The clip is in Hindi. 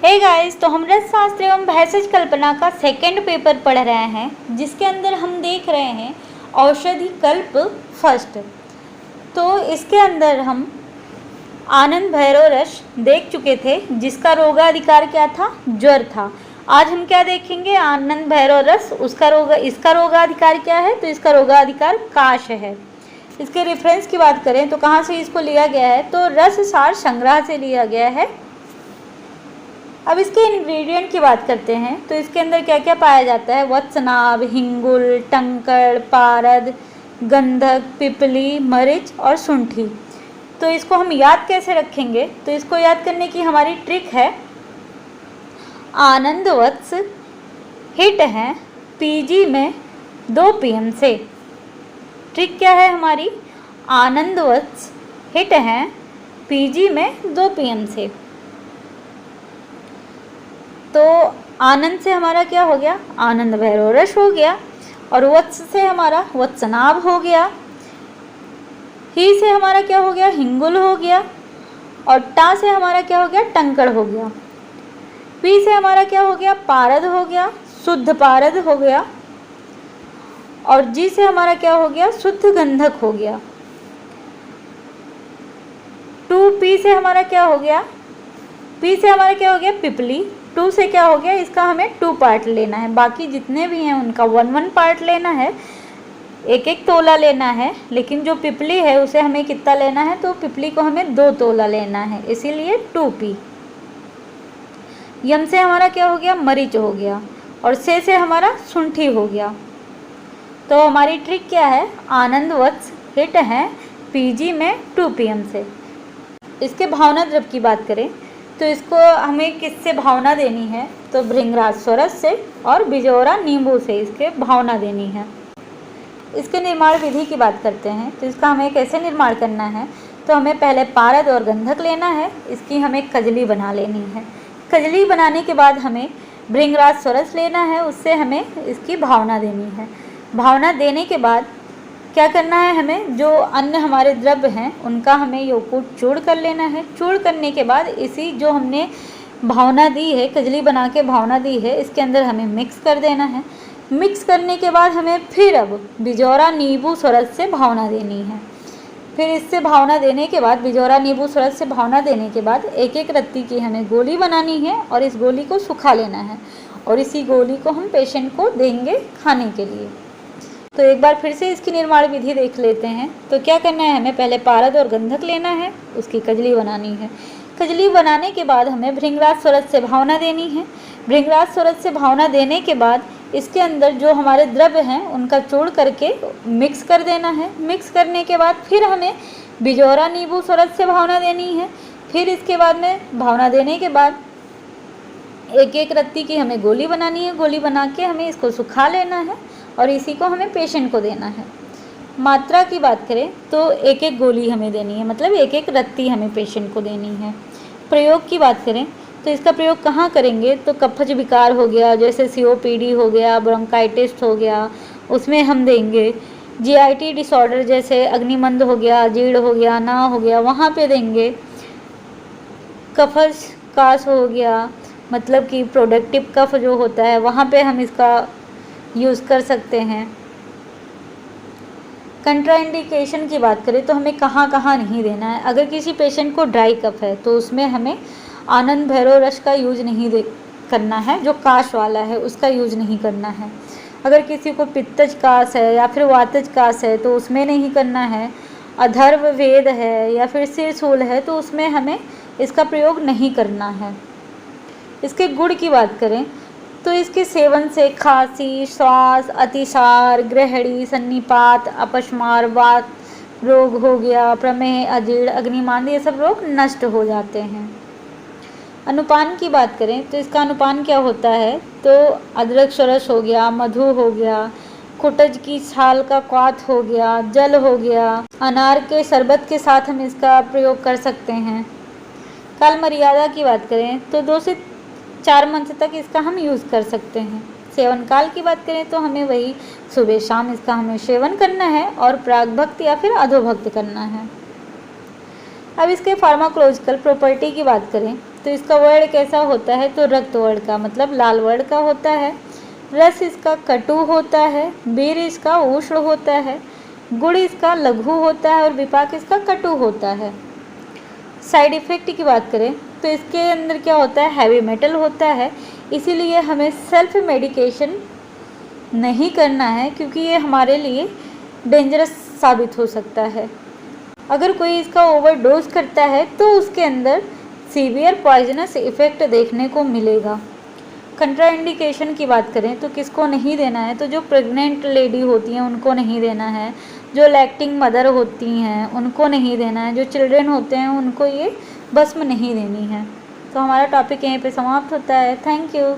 हे गाइस, तो हम रसशास्त्र एवं भैषज कल्पना का सेकंड पेपर पढ़ रहे हैं, जिसके अंदर हम देख रहे हैं औषधि कल्प फर्स्ट। तो इसके अंदर हम आनंद भैरव रस देख चुके थे, जिसका रोगाधिकार क्या था? ज्वर था। आज हम क्या देखेंगे? आनंद भैरव रस, इसका रोगाधिकार क्या है? तो इसका रोगाधिकार काश है। इसके रेफरेंस की बात करें तो कहाँ से इसको लिया गया है? तो रससार संग्रह से लिया गया है। अब इसके इंग्रेडिएंट की बात करते हैं तो इसके अंदर क्या क्या पाया जाता है? वत्सनाभ, हिंगुल, टंकड़, पारद, गंधक, पिपली, मरीच और सुंठी। तो इसको हम याद कैसे रखेंगे? तो इसको याद करने की हमारी ट्रिक है, आनंद वत्स हिट है पीजी में 2 PM से। ट्रिक क्या है हमारी? आनंद वत्स हिट है पीजी में 2 PM से। तो आनंद से हमारा क्या हो गया? आनंद भैरव रस हो गया। और वत्स से हमारा वत्सनाभ हो गया। ही से हमारा क्या हो गया? हिंगुल हो गया। और टा से हमारा क्या हो गया? टंकड़ हो गया। पी से हमारा क्या हो गया? पारद हो गया, शुद्ध पारद हो गया। और जी से हमारा क्या हो गया? शुद्ध गंधक हो गया। 2P से हमारा क्या हो गया? पी से हमारा क्या हो गया? पिपली। 2 से क्या हो गया? इसका हमें 2 पार्ट लेना है, बाकी जितने भी हैं उनका 1-1 पार्ट लेना है, 1-1 तोला लेना है। लेकिन जो पिपली है उसे हमें कितना लेना है? तो पिपली को हमें 2 तोला लेना है, इसीलिए 2P। यम से हमारा क्या हो गया? मरीच हो गया। और से हमारा सुंठी हो गया। तो हमारी ट्रिक क्या है? आनंद वत्स हिट है पीजी में 2 PM से। इसके भावना द्रव की बात करें तो इसको हमें किससे भावना देनी है? तो भृंगराज स्वरस से और बिजोरा नींबू से इसके भावना देनी है। इसके निर्माण विधि की बात करते हैं तो इसका हमें कैसे निर्माण करना है? तो हमें पहले पारद और गंधक लेना है, इसकी हमें कजली बना लेनी है। कजली बनाने के बाद हमें भृंगराज स्वरस लेना है, उससे हमें इसकी भावना देनी है। भावना देने के बाद क्या करना है? हमें जो अन्य हमारे द्रव्य हैं उनका हमें योगकूट चूर्ण कर लेना है। चूर्ण करने के बाद इसी जो हमने भावना दी है, कजली बना के भावना दी है, इसके अंदर हमें मिक्स कर देना है। मिक्स करने के बाद हमें फिर अब बिजोरा नींबू स्वरस से भावना देनी है। फिर इससे भावना देने के बाद, बिजोरा नींबू स्वरस से भावना देने के बाद 1-1 रत्ती की हमें गोली बनानी है और इस गोली को सुखा लेना है। और इसी गोली को हम पेशेंट को देंगे खाने के लिए। तो एक बार फिर से इसकी निर्माण विधि देख लेते हैं। तो क्या करना है? हमें पहले पारद और गंधक लेना है, उसकी कजली बनानी है। कजली बनाने के बाद हमें भृंगराज स्वरस से भावना देनी है। भृंगराज स्वरस से भावना देने के बाद इसके अंदर जो हमारे द्रव्य हैं उनका चूर्ण करके मिक्स कर देना है। मिक्स करने के बाद फिर हमें बिजोरा नींबू स्वरस से भावना देनी है। फिर इसके बाद में भावना देने के बाद 1-1 रत्ती की हमें गोली बनानी है। गोली बना के हमें इसको सुखा लेना है और इसी को हमें पेशेंट को देना है। मात्रा की बात करें तो 1-1 गोली हमें देनी है, मतलब 1-1 रत्ती हमें पेशेंट को देनी है। प्रयोग की बात करें तो इसका प्रयोग कहाँ करेंगे? तो कफज विकार हो गया, जैसे COPD हो गया, ब्रोंकाइटिस हो गया, उसमें हम देंगे। GIT डिसऑर्डर जैसे अग्निमंद हो गया, जीर्ण हो गया, ना हो गया, वहाँ पे देंगे। कफज कास हो गया, मतलब कि प्रोडक्टिव कफ जो होता है वहाँ पे हम इसका यूज़ कर सकते हैं। कंट्राइंडिकेशन की बात करें तो हमें कहाँ कहाँ नहीं देना है। अगर किसी पेशेंट को ड्राई कफ है तो उसमें हमें आनंद भैरव रस का यूज नहीं करना है, जो काश वाला है उसका यूज नहीं करना है। अगर किसी को पित्तज कास है या फिर वातज कास है तो उसमें नहीं करना है। अधर्व वेद है या फिर सिरसूल है तो उसमें हमें इसका प्रयोग नहीं करना है। इसके गुण की बात करें तो इसके सेवन से खांसी, श्वास, अतिसार, ग्रहणी, सन्निपात, अपस्मार, वात रोग हो गया, प्रमेह, अजीर्ण, अग्निमांद, ये सब रोग नष्ट हो जाते हैं। अनुपान की बात करें तो इसका अनुपान क्या होता है? तो अदरक शरस हो गया, मधु हो गया, कुटज की छाल का क्वाथ हो गया, जल हो गया, अनार के शरबत के साथ हम इसका प्रयोग कर सकते हैं। काल मर्यादा की बात करें तो 2 से 4 मंथ तक इसका हम यूज़ कर सकते हैं। सेवन काल की बात करें तो हमें वही सुबह शाम इसका हमें सेवन करना है और प्रागभक्त या फिर अधोभक्त करना है। अब इसके फार्माकोलॉजिकल प्रॉपर्टी की बात करें तो इसका वर्ण कैसा होता है, तो रक्त वर्ण का, मतलब लाल वर्ण का होता है। रस इसका कटु होता है, वीर इसका उष्ण होता है, गुण इसका लघु होता है और विपाक इसका कटु होता है। साइड इफ़ेक्ट की बात करें तो इसके अंदर क्या होता है, हैवी मेटल होता है, इसीलिए हमें सेल्फ मेडिकेशन नहीं करना है क्योंकि ये हमारे लिए डेंजरस साबित हो सकता है। अगर कोई इसका ओवरडोज करता है तो उसके अंदर सीवियर पॉइजनस इफ़ेक्ट देखने को मिलेगा। कंट्राइंडिकेशन की बात करें तो किसको नहीं देना है, तो जो प्रेग्नेंट लेडी होती हैं उनको नहीं देना है, जो लैक्टिंग मदर होती हैं उनको नहीं देना है, जो चिल्ड्रन होते हैं उनको ये भस्म नहीं देनी है। तो हमारा टॉपिक यहीं पे समाप्त होता है। Thank you.